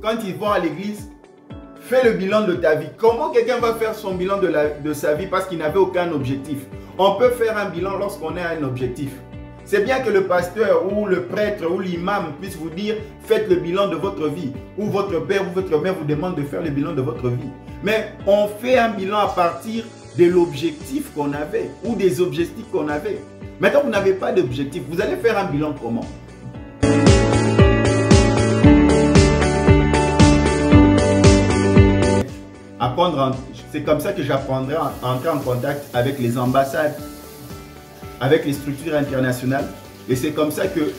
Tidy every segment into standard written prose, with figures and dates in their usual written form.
quand ils vont à l'église, fais le bilan de ta vie. Comment quelqu'un va faire son bilan de sa vie parce qu'il n'avait aucun objectif? On peut faire un bilan lorsqu'on a un objectif. C'est bien que le pasteur ou le prêtre ou l'imam puisse vous dire faites le bilan de votre vie. Ou votre père ou votre mère vous demande de faire le bilan de votre vie. Mais on fait un bilan à partir de l'objectif qu'on avait ou des objectifs qu'on avait. Maintenant, vous n'avez pas d'objectif. Vous allez faire un bilan comment? C'est comme ça que j'apprendrai à entrer en contact avec les ambassades, avec les structures internationales. Et c'est comme ça que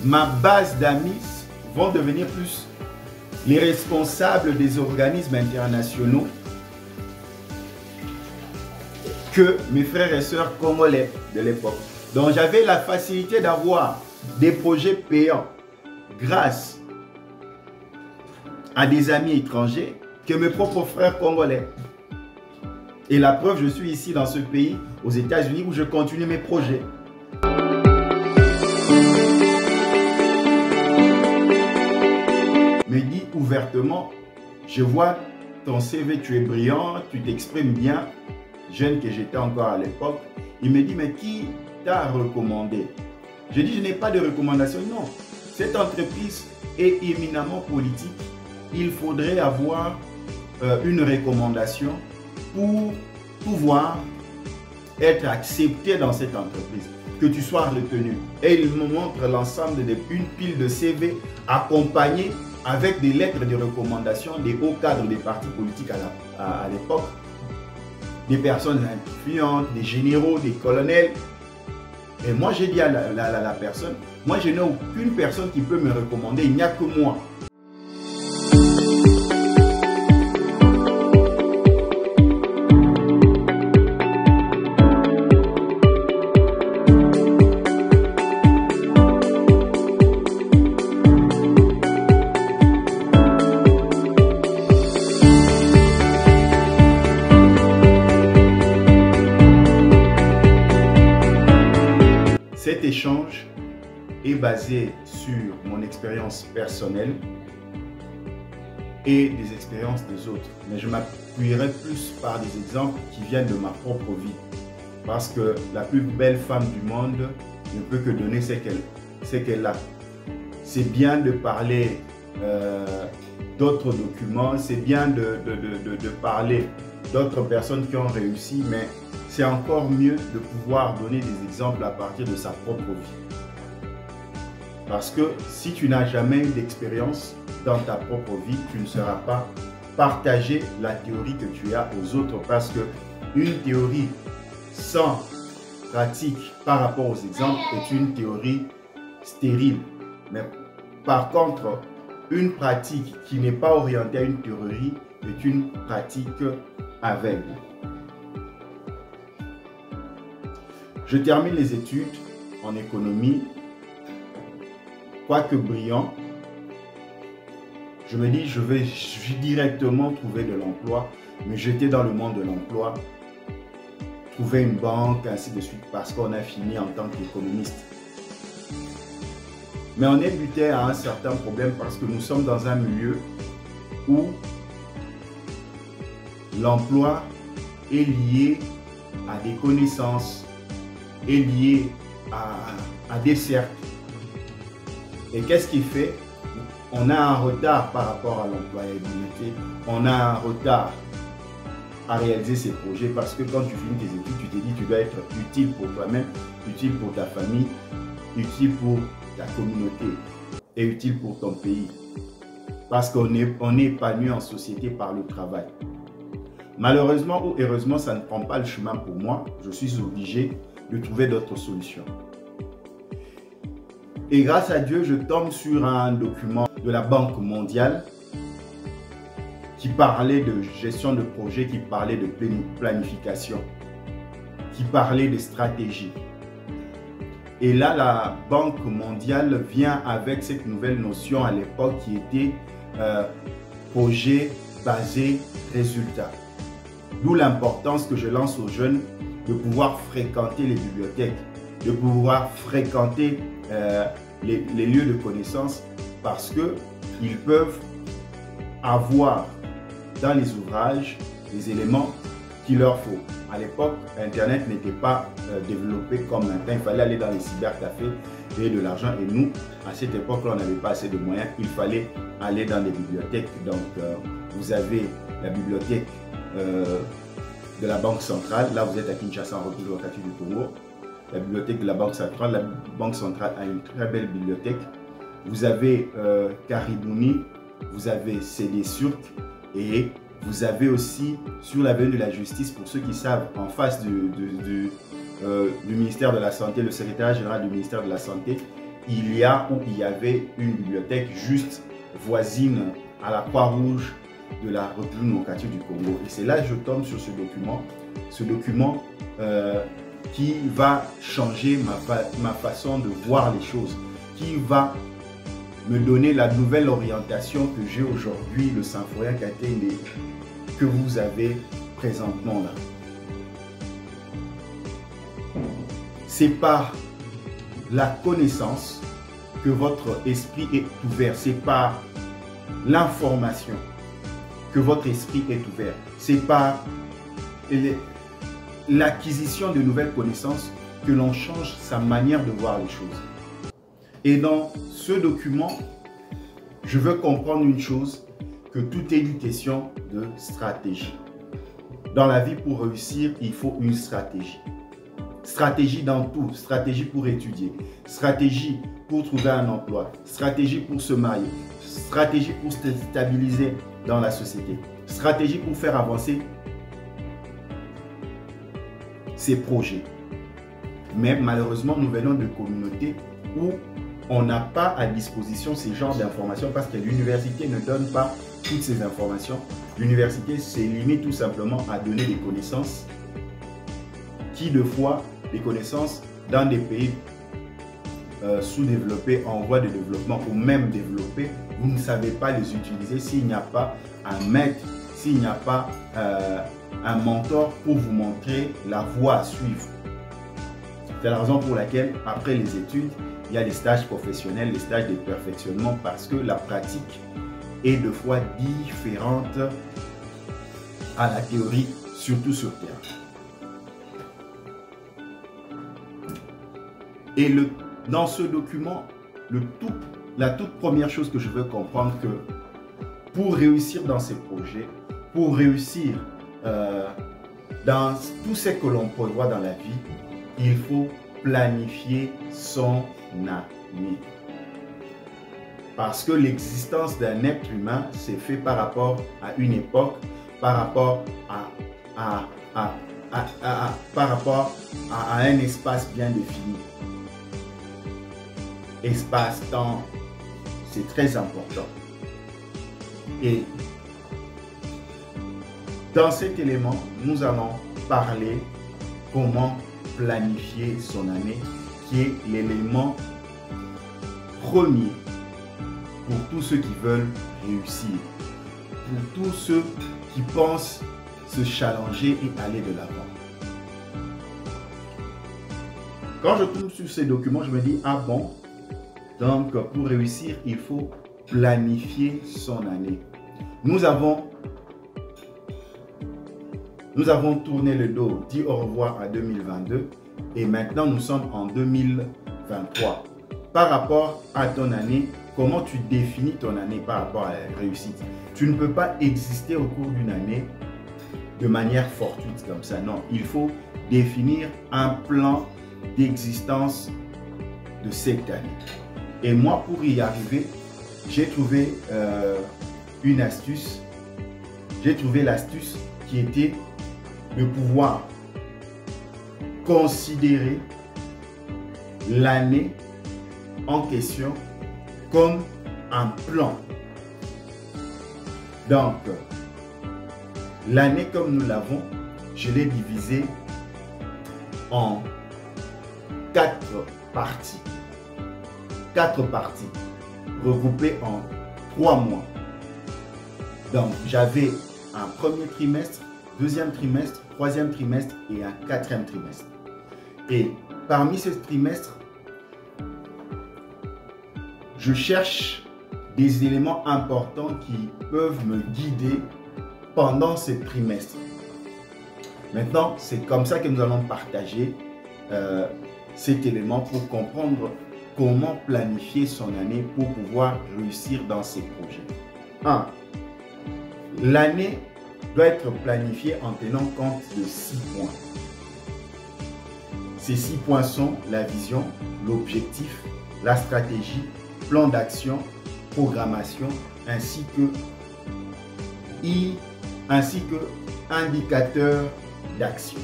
ma base d'amis vont devenir plus les responsables des organismes internationaux que mes frères et sœurs congolais de l'époque. Donc j'avais la facilité d'avoir des projets payants grâce à des amis étrangers que mes propres frères congolais. Et la preuve, je suis ici dans ce pays, aux États-Unis, où je continue mes projets. Me dit ouvertement, je vois ton CV, tu es brillant, tu t'exprimes bien, jeune que j'étais encore à l'époque. Il me dit, mais qui t'a recommandé? Je dis, je n'ai pas de recommandation. Non, cette entreprise est éminemment politique. Il faudrait avoir une recommandation pour pouvoir être accepté dans cette entreprise, que tu sois retenu. Et il me montre l'ensemble d'une pile de CV accompagnés avec des lettres de recommandation des hauts cadres des partis politiques à l'époque, des personnes influentes, des généraux, des colonels. Et moi j'ai dit à la personne, moi je n'ai aucune personne qui peut me recommander, il n'y a que moi. Cet échange est basé sur mon expérience personnelle et des expériences des autres. Mais je m'appuierai plus par des exemples qui viennent de ma propre vie. Parce que la plus belle femme du monde ne peut que donner ce qu'elle a. C'est bien de parler d'autres documents, c'est bien de parler d'autres personnes qui ont réussi, mais c'est encore mieux de pouvoir donner des exemples à partir de sa propre vie. Parce que si tu n'as jamais eu d'expérience dans ta propre vie, tu ne sauras pas partager la théorie que tu as aux autres. Parce que une théorie sans pratique par rapport aux exemples est une théorie stérile. Mais par contre, une pratique qui n'est pas orientée à une théorie est une pratique aveugle. Je termine les études en économie, quoique brillant. Je me dis, je vais directement trouver de l'emploi, me jeter dans le monde de l'emploi, trouver une banque, ainsi de suite, parce qu'on a fini en tant qu'économiste. Mais on est buté à un certain problème parce que nous sommes dans un milieu où l'emploi est lié à des connaissances, est lié à des cercles. Et qu'est-ce qui fait? On a un retard par rapport à l'employabilité, on a un retard à réaliser ces projets parce que quand tu finis tes études, tu t'es dit que tu dois être utile pour toi-même, utile pour ta famille, utile pour ta communauté et utile pour ton pays. Parce qu'on est épanoui en société par le travail. Malheureusement ou heureusement, ça ne prend pas le chemin pour moi. Je suis obligé de trouver d'autres solutions. Et grâce à Dieu, je tombe sur un document de la Banque mondiale qui parlait de gestion de projet, qui parlait de planification, qui parlait de stratégie. Et là, la Banque mondiale vient avec cette nouvelle notion à l'époque qui était projet basé résultat. D'où l'importance que je lance aux jeunes de pouvoir fréquenter les bibliothèques, de pouvoir fréquenter les lieux de connaissances parce qu'ils peuvent avoir dans les ouvrages les éléments qu'il leur faut. À l'époque, Internet n'était pas développé comme maintenant. Il fallait aller dans les cybercafés, payer de l'argent. Et nous, à cette époque-là, on n'avait pas assez de moyens. Il fallait aller dans les bibliothèques. Donc, vous avez la bibliothèque de la Banque centrale. Là, vous êtes à Kinshasa, en République démocratique du Congo. La bibliothèque de la Banque centrale. La Banque centrale a une très belle bibliothèque. Vous avez Karibouni, vous avez CD Surk et vous avez aussi sur l'avenue de la justice, pour ceux qui savent, en face du ministère de la Santé, le secrétaire général du ministère de la Santé, il y avait une bibliothèque juste voisine à la Croix-Rouge de la République démocratique du Congo. Et c'est là que je tombe sur ce document qui va changer ma façon de voir les choses, qui va me donner la nouvelle orientation que j'ai aujourd'hui, le Symphorien Katende, que vous avez présentement là. C'est par la connaissance que votre esprit est ouvert. C'est par l'information que votre esprit est ouvert. C'est par l'acquisition de nouvelles connaissances que l'on change sa manière de voir les choses. Et dans ce document, je veux comprendre une chose, que tout est une question de stratégie. Dans la vie, pour réussir, il faut une stratégie. Stratégie dans tout, stratégie pour étudier, stratégie pour trouver un emploi, stratégie pour se marier, stratégie pour se stabiliser dans la société, stratégie pour faire avancer ses projets. Mais malheureusement, nous venons de communautés où on n'a pas à disposition ces genres d'informations parce que l'université ne donne pas toutes ces informations. L'université se limite tout simplement à donner des connaissances qui, de fois, des connaissances dans des pays sous-développés, en voie de développement ou même développés, vous ne savez pas les utiliser s'il n'y a pas un maître, s'il n'y a pas un mentor pour vous montrer la voie à suivre. C'est la raison pour laquelle, après les études, il y a les stages professionnels, les stages de perfectionnement, parce que la pratique est deux fois différente à la théorie, surtout sur terre. Et dans ce document, la toute première chose que je veux comprendre, que pour réussir dans ces projets, pour réussir dans tout ce que l'on prévoit dans la vie, il faut planifier son année. Parce que l'existence d'un être humain, c'est fait par rapport à une époque, par rapport à un espace bien défini. Espace-temps, c'est très important. Et dans cet élément, nous allons parler comment planifier son année, qui est l'élément premier pour tous ceux qui veulent réussir, pour tous ceux qui pensent se challenger et aller de l'avant. Quand je tombe sur ces documents, je me dis, ah bon, donc pour réussir, il faut planifier son année. Nous avons tourné le dos, dit au revoir à 2022 et maintenant nous sommes en 2023. Par rapport à ton année, comment tu définis ton année par rapport à la réussite? Tu ne peux pas exister au cours d'une année de manière fortuite comme ça. Non, il faut définir un plan d'existence de cette année. Et moi, pour y arriver, j'ai trouvé une astuce. J'ai trouvé l'astuce qui était de pouvoir considérer l'année en question comme un plan. Donc, l'année comme nous l'avons, je l'ai divisée en 4 parties. 4 parties regroupées en 3 mois. Donc, j'avais un premier trimestre, deuxième trimestre, troisième trimestre et un quatrième trimestre. Et parmi ces trimestres, je cherche des éléments importants qui peuvent me guider pendant ce trimestre. Maintenant, c'est comme ça que nous allons partager cet élément pour comprendre comment planifier son année pour pouvoir réussir dans ses projets. 1. L'année doit être planifiée en tenant compte de 6 points. Ces 6 points sont la vision, l'objectif, la stratégie, plan d'action, programmation, ainsi que indicateur d'action.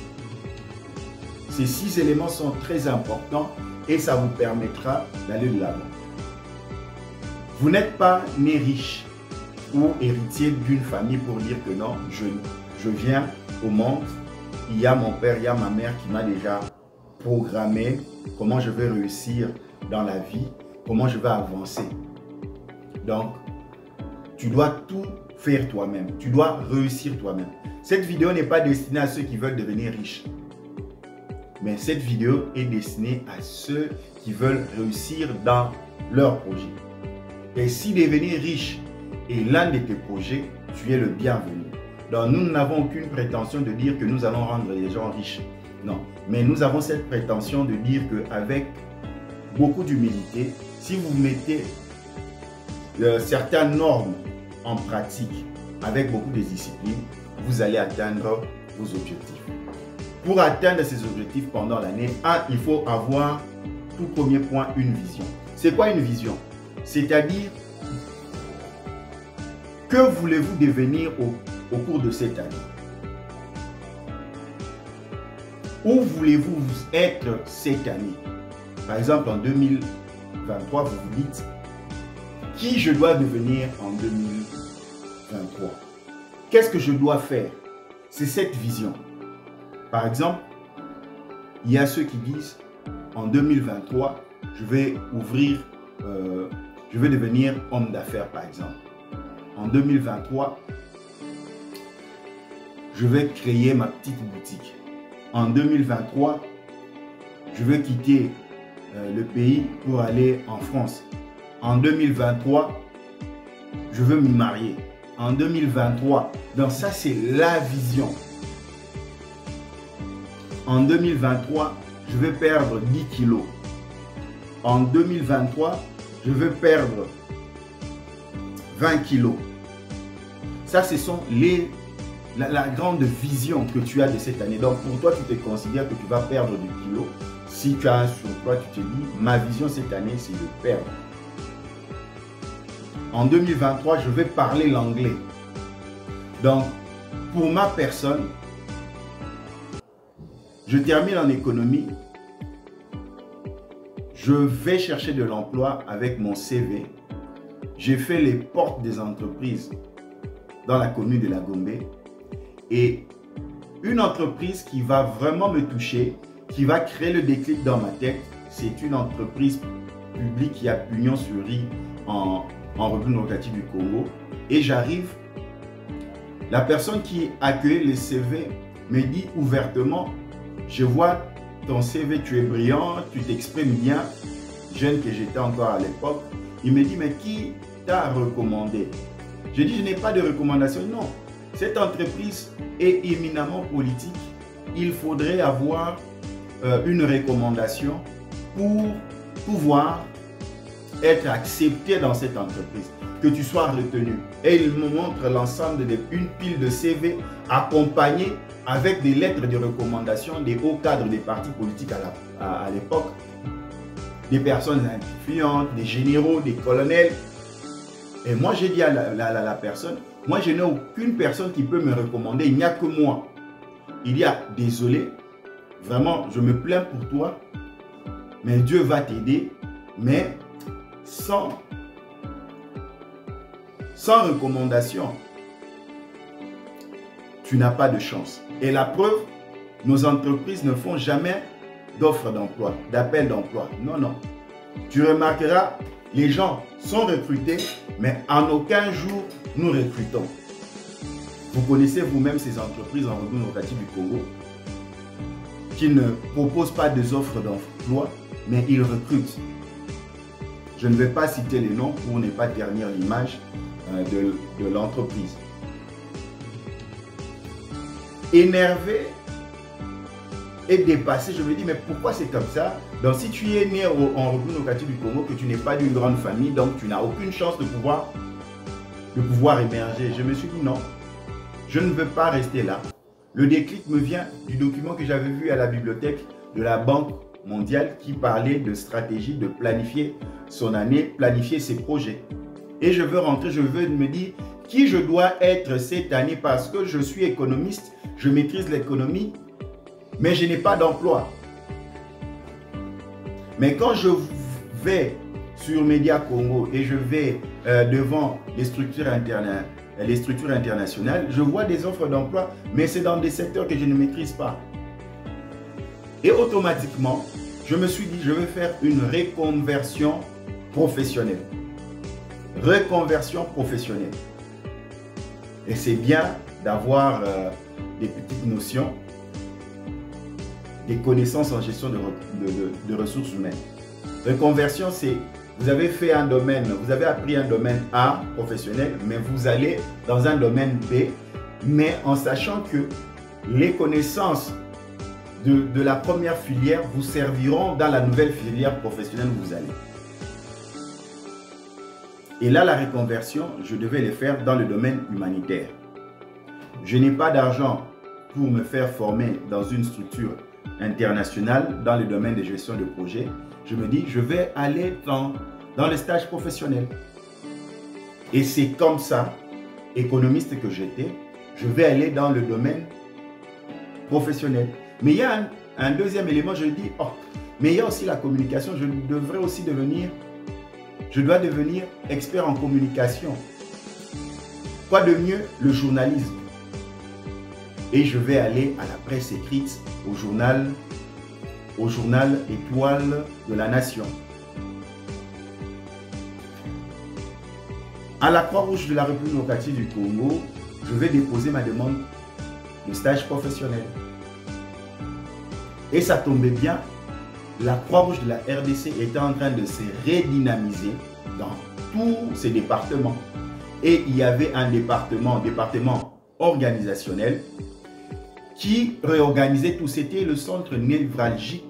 Ces 6 éléments sont très importants et ça vous permettra d'aller de l'avant. Vous n'êtes pas né riche ou héritier d'une famille pour dire que non, je viens au monde, il y a mon père, il y a ma mère qui m'a déjà programmé comment je vais réussir dans la vie, comment je vais avancer. Donc, tu dois tout faire toi-même, tu dois réussir toi-même. Cette vidéo n'est pas destinée à ceux qui veulent devenir riches, mais cette vidéo est destinée à ceux qui veulent réussir dans leur projet. Et si devenir riche est l'un de tes projets, tu es le bienvenu. Donc nous n'avons aucune prétention de dire que nous allons rendre les gens riches. Non, mais nous avons cette prétention de dire qu'avec beaucoup d'humilité, si vous mettez certaines normes en pratique avec beaucoup de discipline, vous allez atteindre vos objectifs. Pour atteindre ces objectifs pendant l'année, il faut avoir, tout premier point, une vision. C'est quoi une vision? C'est-à-dire, que voulez-vous devenir au cours de cette année? Où voulez-vous être cette année? Par exemple, en 2023, vous vous dites, qui je dois devenir en 2023? Qu'est-ce que je dois faire? C'est cette vision. Par exemple, il y a ceux qui disent, en 2023, je vais je vais devenir homme d'affaires, par exemple. En 2023, je vais créer ma petite boutique. En 2023, je vais quitter le pays pour aller en France. En 2023, je veux me marier. En 2023, donc ça c'est la vision. En 2023, je vais perdre 10 kilos. En 2023, je veux perdre 20 kilos. Ça, ce sont la grande vision que tu as de cette année. Donc, pour toi, tu te considères que tu vas perdre du kilo. Si tu as un surpoids, tu te dis, ma vision cette année, c'est de perdre. En 2023, je vais parler l'anglais. Donc, pour ma personne, je termine en économie. Je vais chercher de l'emploi avec mon CV. J'ai fait les portes des entreprises dans la commune de La Gombe. Et une entreprise qui va vraiment me toucher, qui va créer le déclic dans ma tête, c'est une entreprise publique qui a pignon sur rue en République démocratique du Congo. Et j'arrive, la personne qui accueille les CV me dit ouvertement, je vois ton CV, tu es brillant, tu t'exprimes bien, jeune que j'étais encore à l'époque. Il me dit, mais qui t'a recommandé? Je dis, je n'ai pas de recommandation. Non, cette entreprise est éminemment politique. Il faudrait avoir une recommandation pour pouvoir être accepté dans cette entreprise, que tu sois retenu. Et il me montre l'ensemble d'une pile de CV accompagnés avec des lettres de recommandation des hauts cadres des partis politiques à l'époque, des personnes influentes, des généraux, des colonels. Et moi, j'ai dit à la personne, moi, je n'ai aucune personne qui peut me recommander, il n'y a que moi. Il y a, désolé, vraiment, je me plains pour toi, mais Dieu va t'aider, mais sans recommandation, tu n'as pas de chance. Et la preuve, nos entreprises ne font jamais d'offres d'emploi, d'appels d'emploi. Non, non. Tu remarqueras, les gens sont recrutés, mais en aucun jour, nous recrutons. Vous connaissez vous-même ces entreprises en République démocratique du Congo qui ne proposent pas des offres d'emploi, mais ils recrutent. Je ne vais pas citer les noms pour ne pas ternir l'image de l'entreprise. Énervé et dépassé, je me dis, mais pourquoi c'est comme ça? Donc, si tu es né en République démocratique du Congo, que tu n'es pas d'une grande famille, donc tu n'as aucune chance de pouvoir émerger. Je me suis dit, non, je ne veux pas rester là. Le déclic me vient du document que j'avais vu à la bibliothèque de la Banque mondiale qui parlait de stratégie, de planifier son année, planifier ses projets. Et je veux rentrer, je veux me dire qui je dois être cette année parce que je suis économiste, je maîtrise l'économie, mais je n'ai pas d'emploi. Mais quand je vais sur Média Congo et je vais devant les structures internationales, je vois des offres d'emploi, mais c'est dans des secteurs que je ne maîtrise pas. Et automatiquement, je me suis dit, je vais faire une reconversion professionnelle. Reconversion professionnelle. Et c'est bien d'avoir des petites notions, des connaissances en gestion de ressources humaines. Reconversion, c'est vous avez fait un domaine, vous avez appris un domaine A professionnel, mais vous allez dans un domaine B, mais en sachant que les connaissances de la première filière vous serviront dans la nouvelle filière professionnelle où vous allez. Et là, la reconversion, je devais les faire dans le domaine humanitaire. Je n'ai pas d'argent pour me faire former dans une structure internationale dans le domaine de gestion de projet. Je me dis, je vais aller dans le stage professionnel. Et c'est comme ça, économiste que j'étais, je vais aller dans le domaine professionnel. Mais il y a un deuxième élément, je dis, oh, mais il y a aussi la communication, je devrais aussi devenir, je dois devenir expert en communication. Quoi de mieux? Le journalisme. Et je vais aller à la presse écrite, au journal Étoile de la Nation. À la Croix-Rouge de la République démocratique du Congo, je vais déposer ma demande de stage professionnel. Et ça tombait bien, la Croix-Rouge de la RDC était en train de se redynamiser dans tous ces départements. Et il y avait un département organisationnel, qui réorganisait tout. C'était le centre névralgique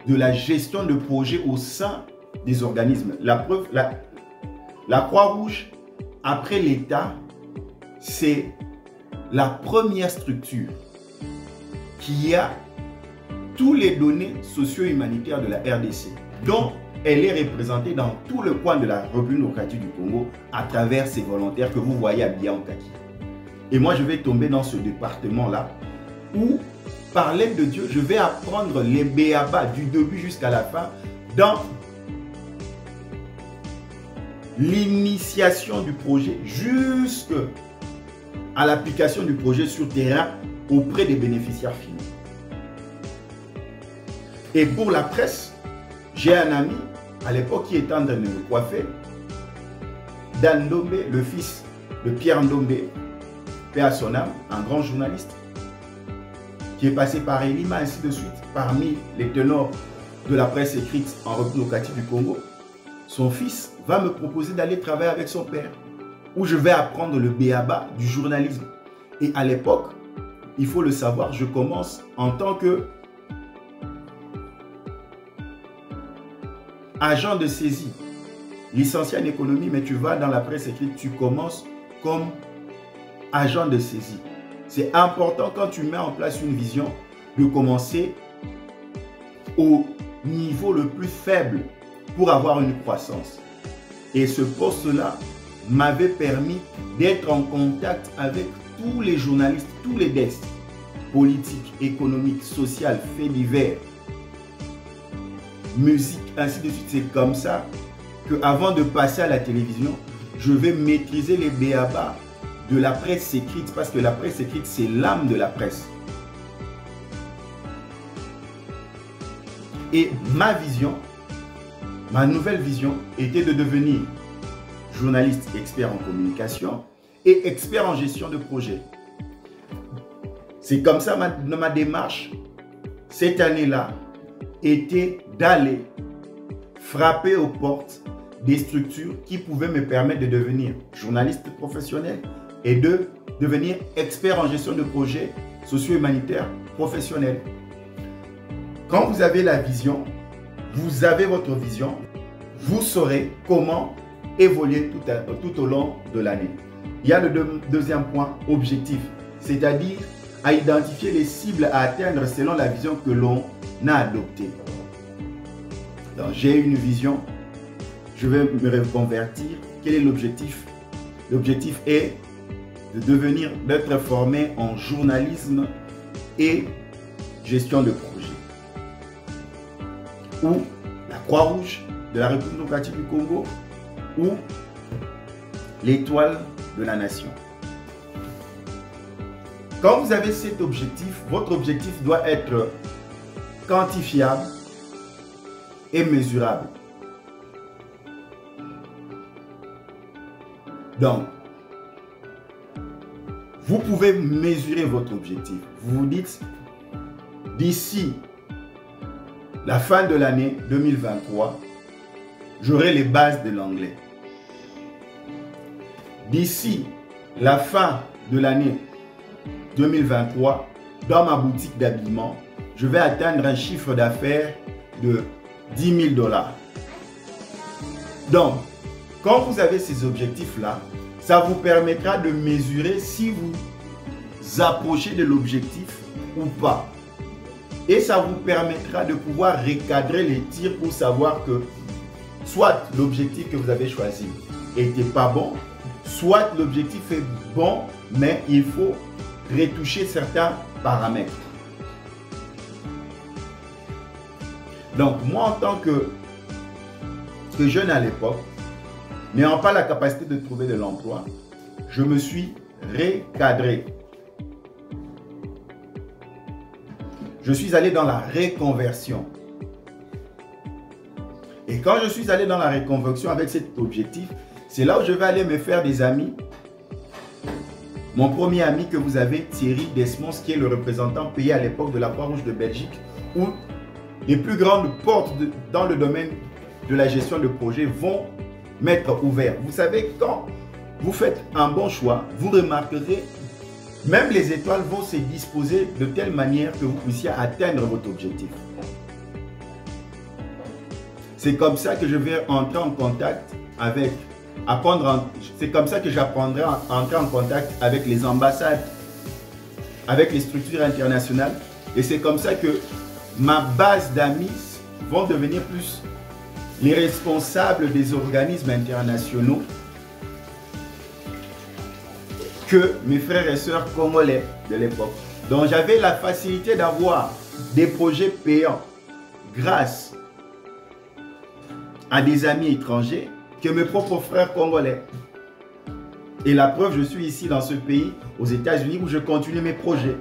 de la gestion de projets au sein des organismes. La preuve, la Croix-Rouge, après l'État, c'est la première structure qui a tous les données socio-humanitaires de la RDC, dont elle est représentée dans tout le coin de la République démocratique du Congo à travers ces volontaires que vous voyez habillés en kaki. Et moi, je vais tomber dans ce département-là où, par l'aide de Dieu, je vais apprendre les béabas du début jusqu'à la fin dans l'initiation du projet jusqu'à l'application du projet sur terrain auprès des bénéficiaires finaux. Et pour la presse, j'ai un ami à l'époque qui était en train de me coiffer, Dan Ndombe, le fils de Pierre Ndombe, paix à son âme, un grand journaliste, qui est passé par Elima, ainsi de suite, parmi les ténors de la presse écrite en République démocratique du Congo. Son fils va me proposer d'aller travailler avec son père, où je vais apprendre le béaba du journalisme. Et à l'époque, il faut le savoir, je commence en tant que agent de saisie, licencié en économie, mais tu vas dans la presse écrite, tu commences comme agent de saisie. C'est important quand tu mets en place une vision de commencer au niveau le plus faible pour avoir une croissance. Et ce poste-là m'avait permis d'être en contact avec tous les journalistes, tous les desks, politiques, économiques, sociales, faits divers, musique, ainsi de suite. C'est comme ça qu'avant de passer à la télévision, je vais maîtriser les béabas de la presse écrite, parce que la presse écrite, c'est l'âme de la presse. Et ma vision, ma nouvelle vision était de devenir journaliste expert en communication et expert en gestion de projet. C'est comme ça ma démarche cette année-là était d'aller frapper aux portes des structures qui pouvaient me permettre de devenir journaliste professionnel et de devenir expert en gestion de projets socio-humanitaires professionnels. Quand vous avez la vision, vous avez votre vision, vous saurez comment évoluer tout au long de l'année. Il y a le deuxième point, objectif, c'est-à-dire à identifier les cibles à atteindre selon la vision que l'on a adoptée. J'ai une vision, je vais me reconvertir. Quel est l'objectif? L'objectif est d'être formé en journalisme et gestion de projet. Ou la Croix-Rouge de la République démocratique du Congo, ou l'Étoile de la Nation. Quand vous avez cet objectif, votre objectif doit être quantifiable et mesurable. Donc, vous pouvez mesurer votre objectif. Vous vous dites, d'ici la fin de l'année 2023, j'aurai les bases de l'anglais. D'ici la fin de l'année 2023, dans ma boutique d'habillement, je vais atteindre un chiffre d'affaires de 10 000 $. Donc, quand vous avez ces objectifs-là, ça vous permettra de mesurer si vous approchez de l'objectif ou pas. Et ça vous permettra de pouvoir recadrer les tirs pour savoir que soit l'objectif que vous avez choisi n'était pas bon, soit l'objectif est bon, mais il faut retoucher certains paramètres. Donc, moi, en tant que jeune à l'époque, n'ayant pas la capacité de trouver de l'emploi, je me suis recadré. Je suis allé dans la reconversion. Et quand je suis allé dans la reconversion avec cet objectif, c'est là où je vais aller me faire des amis. Mon premier ami que vous avez, Thierry Desmond, qui est le représentant payé à l'époque de la Croix-Rouge de Belgique, où les plus grandes portes dans le domaine de la gestion de projet vont m'être ouvertes. Vous savez, quand vous faites un bon choix, vous remarquerez, même les étoiles vont se disposer de telle manière que vous puissiez atteindre votre objectif. C'est comme ça que je vais entrer en contact avec, c'est comme ça que j'apprendrai à entrer en contact avec les ambassades, avec les structures internationales. Et c'est comme ça que ma base d'amis vont devenir plus les responsables des organismes internationaux que mes frères et sœurs congolais de l'époque. Donc j'avais la facilité d'avoir des projets payants grâce à des amis étrangers que mes propres frères congolais. Et la preuve, je suis ici dans ce pays, aux États-Unis, où je continue mes projets.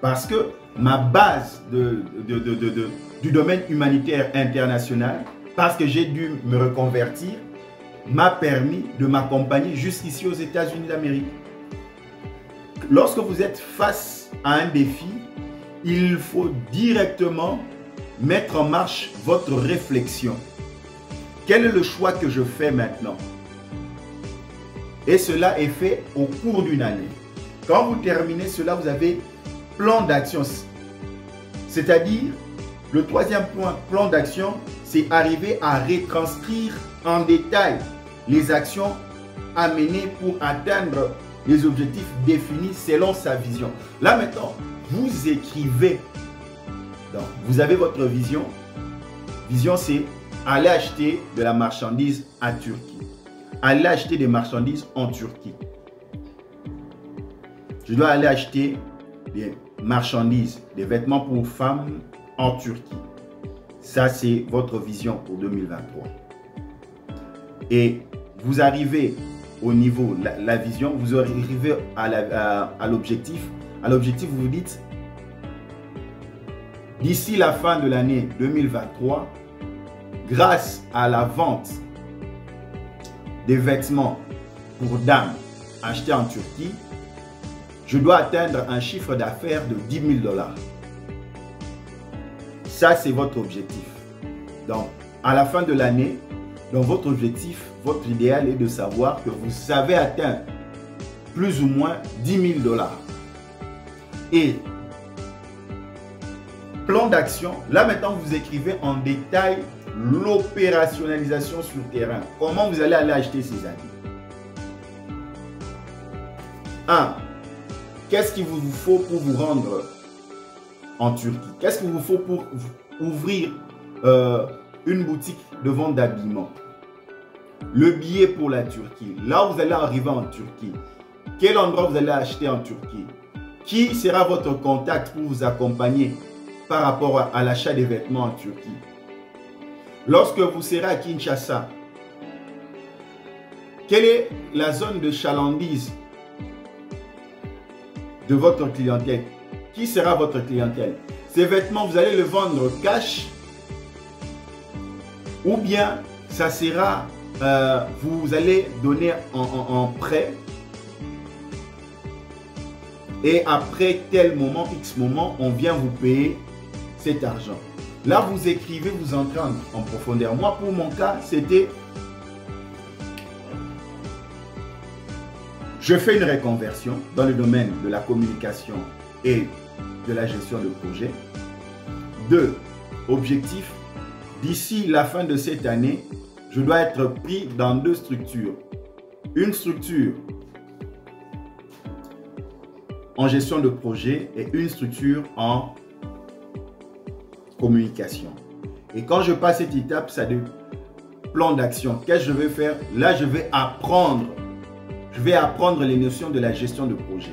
Parce que ma base du domaine humanitaire international, parce que j'ai dû me reconvertir, m'a permis de m'accompagner jusqu'ici aux États-Unis d'Amérique. Lorsque vous êtes face à un défi, il faut directement mettre en marche votre réflexion. Quel est le choix que je fais maintenant? Et cela est fait au cours d'une année. Quand vous terminez cela, vous avez plan d'action. C'est-à-dire, le troisième point, plan d'action, c'est arriver à retranscrire en détail les actions à mener pour atteindre les objectifs définis selon sa vision. Là maintenant, vous écrivez. Donc, vous avez votre vision. Vision, c'est aller acheter de la marchandise en Turquie. Aller acheter des marchandises en Turquie. Je dois aller acheter des marchandises, des vêtements pour femmes en Turquie. Ça, c'est votre vision pour 2023. Et vous arrivez au niveau, la vision, vous arrivez à l'objectif. À l'objectif, vous vous dites, d'ici la fin de l'année 2023, grâce à la vente des vêtements pour dames achetés en Turquie, je dois atteindre un chiffre d'affaires de 10 000 $. Ça, c'est votre objectif. Donc, à la fin de l'année, Donc votre objectif, votre idéal est de savoir que vous avez atteint plus ou moins 10 000 $. Et plan d'action, là maintenant vous écrivez en détail l'opérationnalisation sur le terrain. Comment vous allez aller acheter ces habits? 1. Qu'est-ce qu'il vous faut pour vous rendre en Turquie? Qu'est-ce qu'il vous faut pour ouvrir une boutique de vente d'habillement? Le billet pour la Turquie. Là où vous allez arriver en Turquie. Quel endroit vous allez acheter en Turquie? Qui sera votre contact pour vous accompagner par rapport à l'achat des vêtements en Turquie? Lorsque vous serez à Kinshasa, quelle est la zone de chalandise de votre clientèle? Qui sera votre clientèle? Ces vêtements, vous allez les vendre cash ou bien ça sera, vous allez donner en prêt et après tel moment, X moment, on vient vous payer cet argent. Là, vous écrivez, vous entrez en profondeur. Moi, pour mon cas, c'était... Je fais une reconversion dans le domaine de la communication et de la gestion de projet. 2. Objectif. D'ici la fin de cette année, je dois être pris dans 2 structures. Une structure en gestion de projet et une structure en communication. Et quand je passe cette étape, ça de plan d'action. Qu'est-ce que je vais faire? Là, je vais apprendre. Je vais apprendre les notions de la gestion de projet.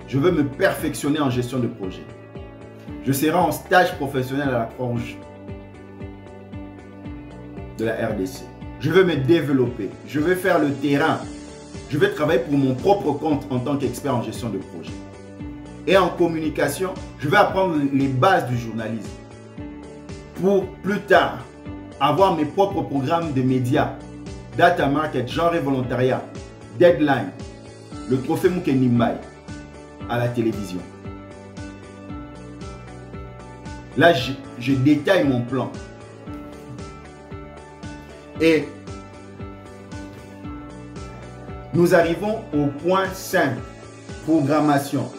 Je veux me perfectionner en gestion de projet. Je serai en stage professionnel à la Croix-Rouge de la RDC. Je veux me développer. Je vais faire le terrain. Je vais travailler pour mon propre compte en tant qu'expert en gestion de projet. Et en communication, je vais apprendre les bases du journalisme. Pour plus tard, avoir mes propres programmes de médias, data market, genre et volontariat, deadline, le trophée Moukenimbaï à la télévision. Là, je détaille mon plan. Et nous arrivons au point 5, programmation.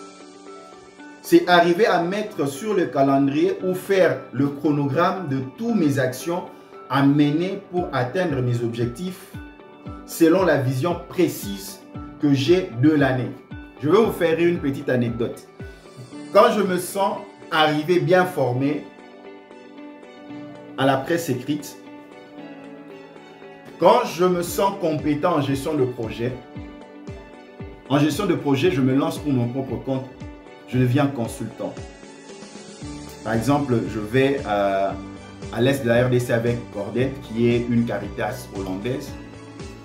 C'est arriver à mettre sur le calendrier ou faire le chronogramme de toutes mes actions à mener pour atteindre mes objectifs selon la vision précise que j'ai de l'année. Je vais vous faire une petite anecdote. Quand je me sens arrivé bien formé à la presse écrite, quand je me sens compétent en gestion de projet, je me lance pour mon propre compte. Je deviens consultant. Par exemple, je vais à l'est de la RDC avec Corded, qui est une Caritas hollandaise,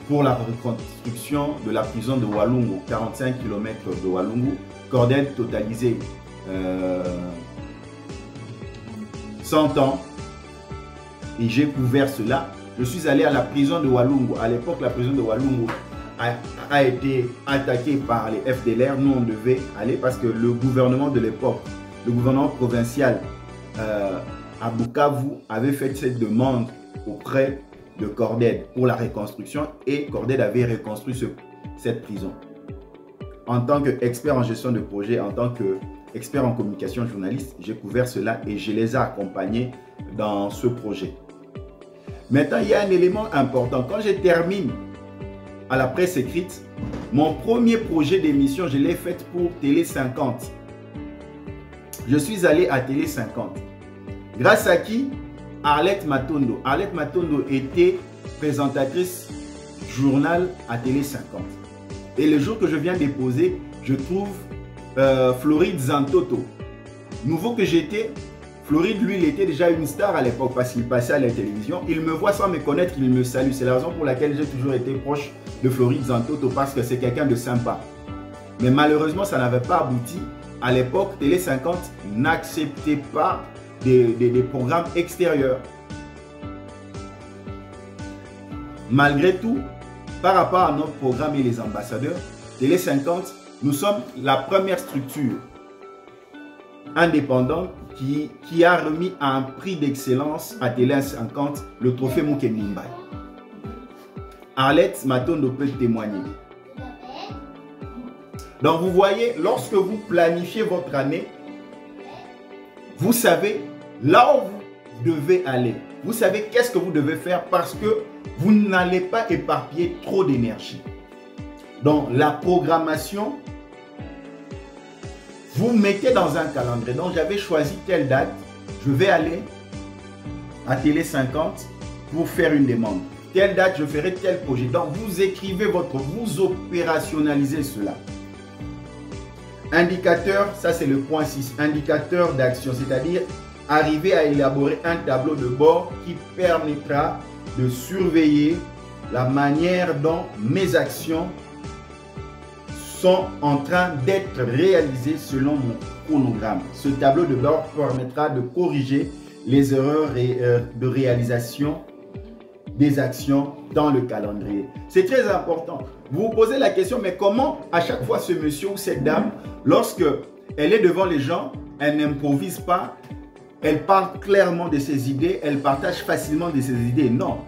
pour la reconstruction de la prison de Walungu, 45 km de Walungu. Corded totalisé 100 ans. Et j'ai couvert cela. Je suis allé à la prison de Walungu. À l'époque, la prison de Walungu a été attaqué par les FDLR. Nous, on devait aller parce que le gouvernement de l'époque, le gouvernement provincial à Bukavu avait fait cette demande auprès de Corded pour la reconstruction et Corded avait reconstruit cette prison. En tant qu'expert en gestion de projet, en tant qu'expert en communication journaliste, j'ai couvert cela et je les ai accompagnés dans ce projet. Maintenant, il y a un élément important. Quand je termine à la presse écrite, mon premier projet d'émission, je l'ai fait pour Télé 50. Je suis allé à Télé 50. Grâce à qui? Arlette Matondo. Arlette Matondo était présentatrice journal à Télé 50. Et le jour que je viens déposer, je trouve Floride Zantoto. Nouveau que j'étais, Floride, lui, il était déjà une star à l'époque parce qu'il passait à la télévision. Il me voit sans me connaître, il me salue. C'est la raison pour laquelle j'ai toujours été proche de Floride Zantoto parce que c'est quelqu'un de sympa. Mais malheureusement, ça n'avait pas abouti. À l'époque, Télé 50 n'acceptait pas des programmes extérieurs. Malgré tout, par rapport à notre programme et les ambassadeurs, Télé 50, nous sommes la première structure indépendante qui a remis un prix d'excellence à Télé 50, le trophée Moukenimbaï. Arlette Matondo peut témoigner. Donc vous voyez, lorsque vous planifiez votre année, vous savez là où vous devez aller. Vous savez qu'est-ce que vous devez faire parce que vous n'allez pas éparpiller trop d'énergie. Donc la programmation, vous mettez dans un calendrier. Donc j'avais choisi telle date, je vais aller à Télé 50 pour faire une demande. Telle date, je ferai tel projet. Donc vous écrivez vous opérationnalisez cela. Indicateur, ça c'est le point 6, indicateur d'action, c'est-à-dire arriver à élaborer un tableau de bord qui permettra de surveiller la manière dont mes actions sont en train d'être réalisées selon mon chronogramme. Ce tableau de bord permettra de corriger les erreurs de réalisation des actions dans le calendrier. C'est très important. Vous vous posez la question, mais comment à chaque fois ce monsieur ou cette dame, lorsque elle est devant les gens, elle n'improvise pas, elle parle clairement de ses idées, elle partage facilement de ses idées? Non.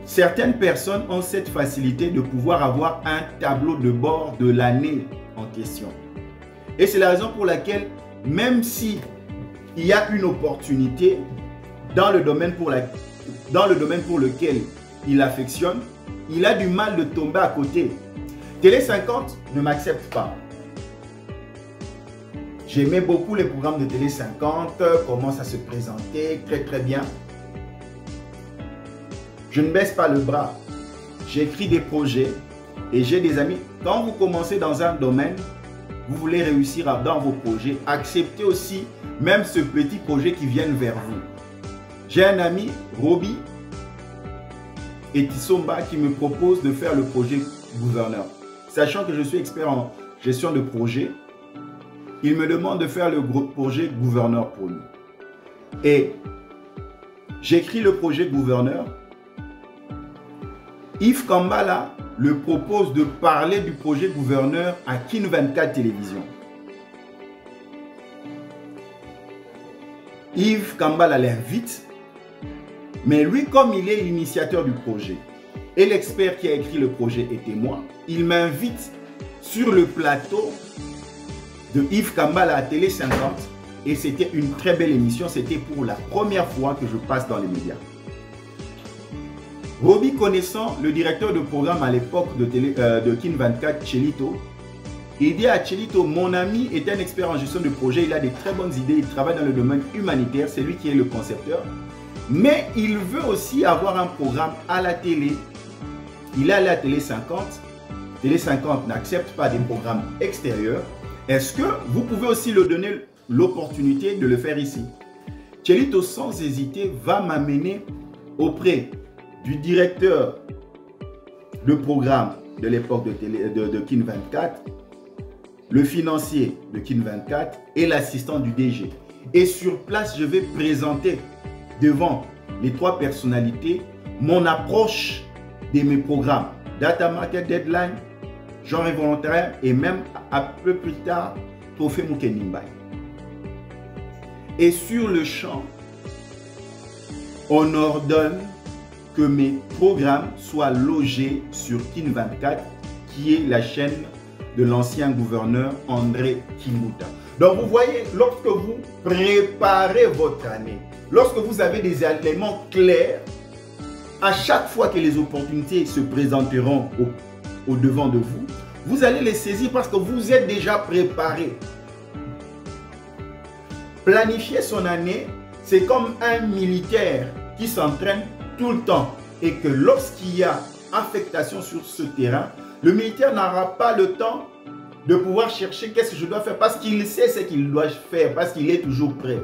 Certaines personnes ont cette facilité de pouvoir avoir un tableau de bord de l'année en question. Et c'est la raison pour laquelle, même si il y a une opportunité dans le domaine pour lequel il affectionne, il a du mal de tomber à côté. Télé 50 ne m'accepte pas. J'aimais beaucoup les programmes de Télé 50, comment ça se présentait, très bien. Je ne baisse pas le bras. J'écris des projets et j'ai des amis. Quand vous commencez dans un domaine, vous voulez réussir dans vos projets, acceptez aussi même ce petit projet qui vient vers vous. J'ai un ami, Roby et Tissomba, qui me propose de faire le projet gouverneur. Sachant que je suis expert en gestion de projet, il me demande de faire le projet gouverneur pour lui. Et j'écris le projet gouverneur. Yves Kambala le propose de parler du projet gouverneur à Kin 24 Télévision. Yves Kambala l'invite, mais lui, comme il est l'initiateur du projet et l'expert qui a écrit le projet était moi, il m'invite sur le plateau de Yves Kambala à Télé 50 et c'était une très belle émission. C'était pour la première fois que je passe dans les médias. Roby, connaissant le directeur de programme à l'époque de Kin 24, Chelito, il dit à Chelito, mon ami est un expert en gestion de projet, il a des très bonnes idées, il travaille dans le domaine humanitaire, c'est lui qui est le concepteur, mais il veut aussi avoir un programme à la télé. Il est allé à Télé 50, Télé 50 n'accepte pas des programmes extérieurs. Est-ce que vous pouvez aussi lui donner l'opportunité de le faire ici? Chelito, sans hésiter, va m'amener auprès du directeur de programme de l'époque de Kin 24, le financier de Kin 24 et l'assistant du DG. Et sur place, je vais présenter devant les trois personnalités mon approche de mes programmes. Data Market Deadline, genre volontaire et même un peu plus tard, Trophée Mukenimbai. Et sur le champ, on ordonne que mes programmes soient logés sur Kin 24, qui est la chaîne de l'ancien gouverneur André Kimbuta. Donc vous voyez, lorsque vous préparez votre année, lorsque vous avez des éléments clairs, à chaque fois que les opportunités se présenteront au devant de vous, vous allez les saisir parce que vous êtes déjà préparé. Planifier son année, c'est comme un militaire qui s'entraîne tout le temps et que lorsqu'il y a affectation sur ce terrain, le militaire n'aura pas le temps de pouvoir chercher qu'est-ce que je dois faire parce qu'il sait ce qu'il doit faire, parce qu'il est toujours prêt.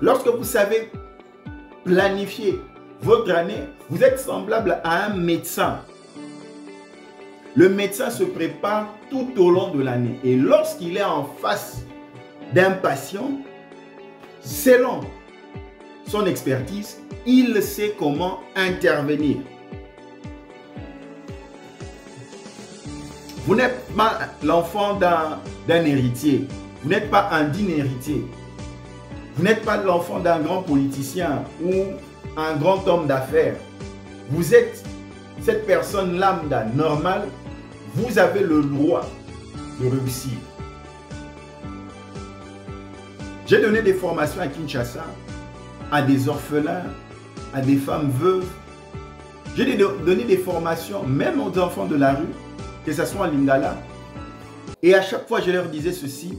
Lorsque vous savez planifier votre année, vous êtes semblable à un médecin. Le médecin se prépare tout au long de l'année et lorsqu'il est en face d'un patient, selon son expertise, il sait comment intervenir. Vous n'êtes pas l'enfant d'un héritier. Vous n'êtes pas un digne héritier. Vous n'êtes pas l'enfant d'un grand politicien ou un grand homme d'affaires. Vous êtes cette personne lambda normale, vous avez le droit de réussir. J'ai donné des formations à Kinshasa, à des orphelins, à des femmes veuves. J'ai donné des formations même aux enfants de la rue, que ce soit en Lingala. Et à chaque fois, je leur disais ceci,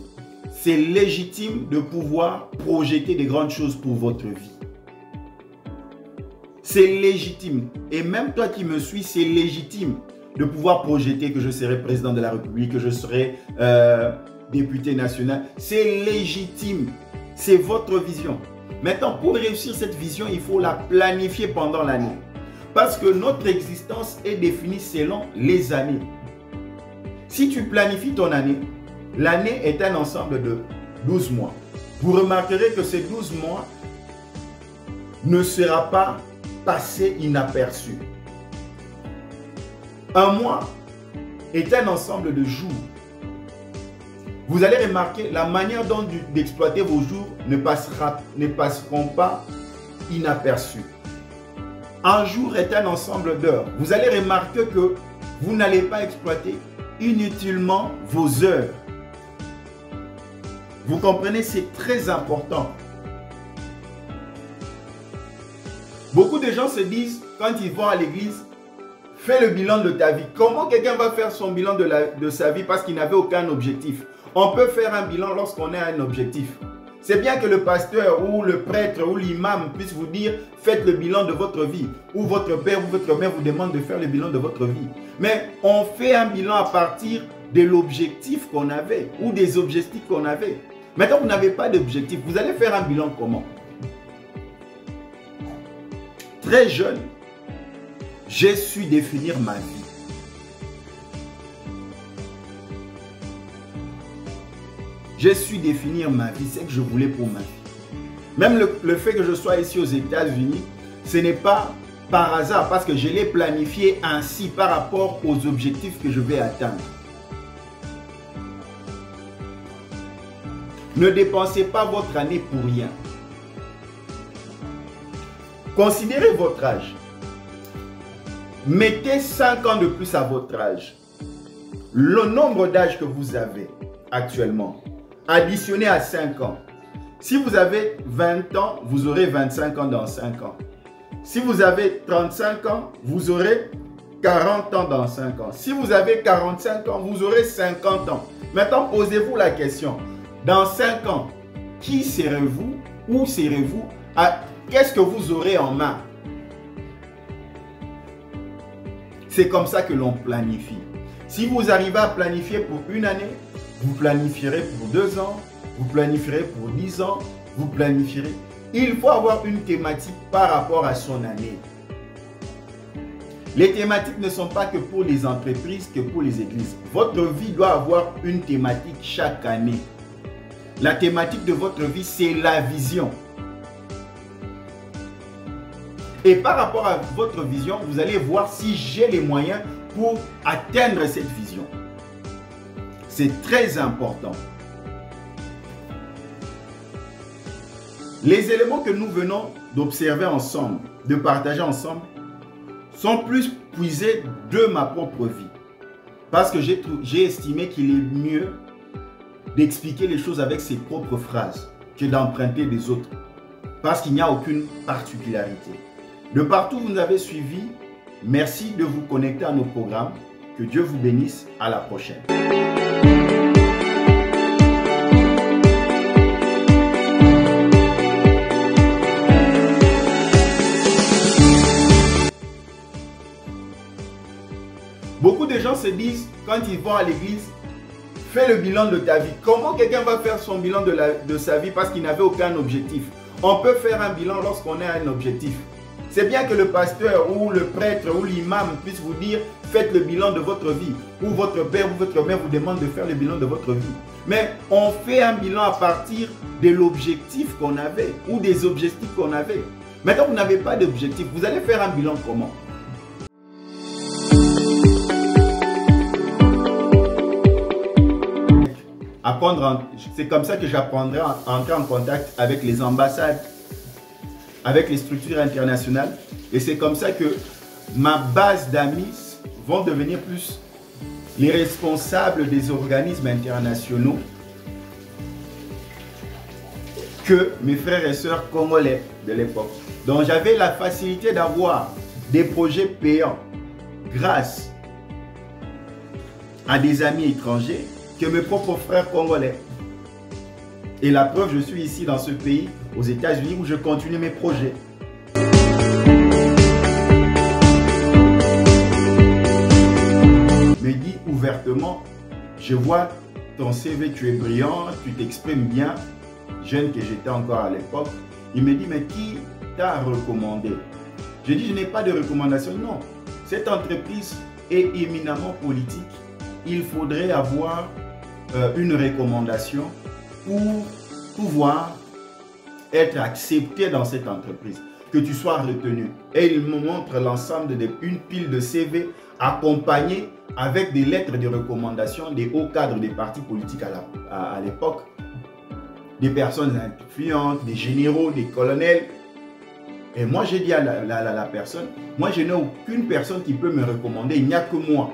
c'est légitime de pouvoir projeter des grandes choses pour votre vie. C'est légitime. Et même toi qui me suis, c'est légitime de pouvoir projeter que je serai président de la République, que je serai député national. C'est légitime. C'est votre vision. Maintenant, pour réussir cette vision, il faut la planifier pendant l'année. Parce que notre existence est définie selon les années. Si tu planifies ton année, l'année est un ensemble de 12 mois. Vous remarquerez que ces 12 mois ne sera pas passé inaperçu. Un mois est un ensemble de jours. Vous allez remarquer la manière dont d'exploiter vos jours ne passeront pas inaperçus. Un jour est un ensemble d'heures. Vous allez remarquer que vous n'allez pas exploiter inutilement vos heures. Vous comprenez, c'est très important. Beaucoup de gens se disent, quand ils vont à l'église, fais le bilan de ta vie. Comment quelqu'un va faire son bilan de sa vie parce qu'il n'avait aucun objectif? On peut faire un bilan lorsqu'on a un objectif. C'est bien que le pasteur ou le prêtre ou l'imam puisse vous dire, faites le bilan de votre vie. Ou votre père ou votre mère vous demande de faire le bilan de votre vie. Mais on fait un bilan à partir de l'objectif qu'on avait ou des objectifs qu'on avait. Maintenant, vous n'avez pas d'objectif. Vous allez faire un bilan comment? Très jeune, j'ai su définir ma vie. J'ai su définir ma vie, c'est ce que je voulais pour ma vie. Même le fait que je sois ici aux États-Unis, ce n'est pas par hasard parce que je l'ai planifié ainsi par rapport aux objectifs que je vais atteindre. Ne dépensez pas votre année pour rien. Considérez votre âge. Mettez 5 ans de plus à votre âge. Le nombre d'âge que vous avez actuellement, additionné à 5 ans. Si vous avez 20 ans, vous aurez 25 ans dans 5 ans. Si vous avez 35 ans, vous aurez 40 ans dans 5 ans. Si vous avez 45 ans, vous aurez 50 ans. Maintenant, posez-vous la question. Dans 5 ans, qui serez-vous? Où serez-vous? Qu'est-ce que vous aurez en main? C'est comme ça que l'on planifie. Si vous arrivez à planifier pour une année, vous planifierez pour 2 ans, vous planifierez pour 10 ans, vous planifierez. Il faut avoir une thématique par rapport à son année. Les thématiques ne sont pas que pour les entreprises, que pour les églises. Votre vie doit avoir une thématique chaque année. La thématique de votre vie, c'est la vision. Et par rapport à votre vision, vous allez voir si j'ai les moyens pour atteindre cette vision. C'est très important. Les éléments que nous venons d'observer ensemble, de partager ensemble, sont plus puisés de ma propre vie. Parce que j'ai estimé qu'il est mieux d'expliquer les choses avec ses propres phrases que d'emprunter des autres. Parce qu'il n'y a aucune particularité. De partout où vous nous avez suivi, merci de vous connecter à nos programmes. Que Dieu vous bénisse. À la prochaine. Beaucoup de gens se disent, quand ils vont à l'église, fais le bilan de ta vie. Comment quelqu'un va faire son bilan de sa vie parce qu'il n'avait aucun objectif? On peut faire un bilan lorsqu'on a un objectif. C'est bien que le pasteur ou le prêtre ou l'imam puisse vous dire, faites le bilan de votre vie. Ou votre père ou votre mère vous demande de faire le bilan de votre vie. Mais on fait un bilan à partir de l'objectif qu'on avait ou des objectifs qu'on avait. Maintenant, vous n'avez pas d'objectif. Vous allez faire un bilan comment? C'est comme ça que j'apprendrai à entrer en contact avec les ambassades, avec les structures internationales. Et c'est comme ça que ma base d'amis vont devenir plus les responsables des organismes internationaux que mes frères et sœurs congolais de l'époque. Donc j'avais la facilité d'avoir des projets payants grâce à des amis étrangers que mes propres frères congolais. Et la preuve, je suis ici dans ce pays, aux États-Unis, où je continue mes projets. Me dit ouvertement, je vois ton CV, tu es brillant, tu t'exprimes bien, jeune que j'étais encore à l'époque. Il me dit, mais qui t'a recommandé? Je dis, je n'ai pas de recommandation. Non, cette entreprise est éminemment politique. Il faudrait avoir une recommandation pour pouvoir être accepté dans cette entreprise, que tu sois retenu. Et il me montre l'ensemble d'une pile de CV accompagnés avec des lettres de recommandation des hauts cadres des partis politiques à l'époque, des personnes influentes, des généraux, des colonels. Et moi, j'ai dit à la personne, moi, je n'ai aucune personne qui peut me recommander, il n'y a que moi.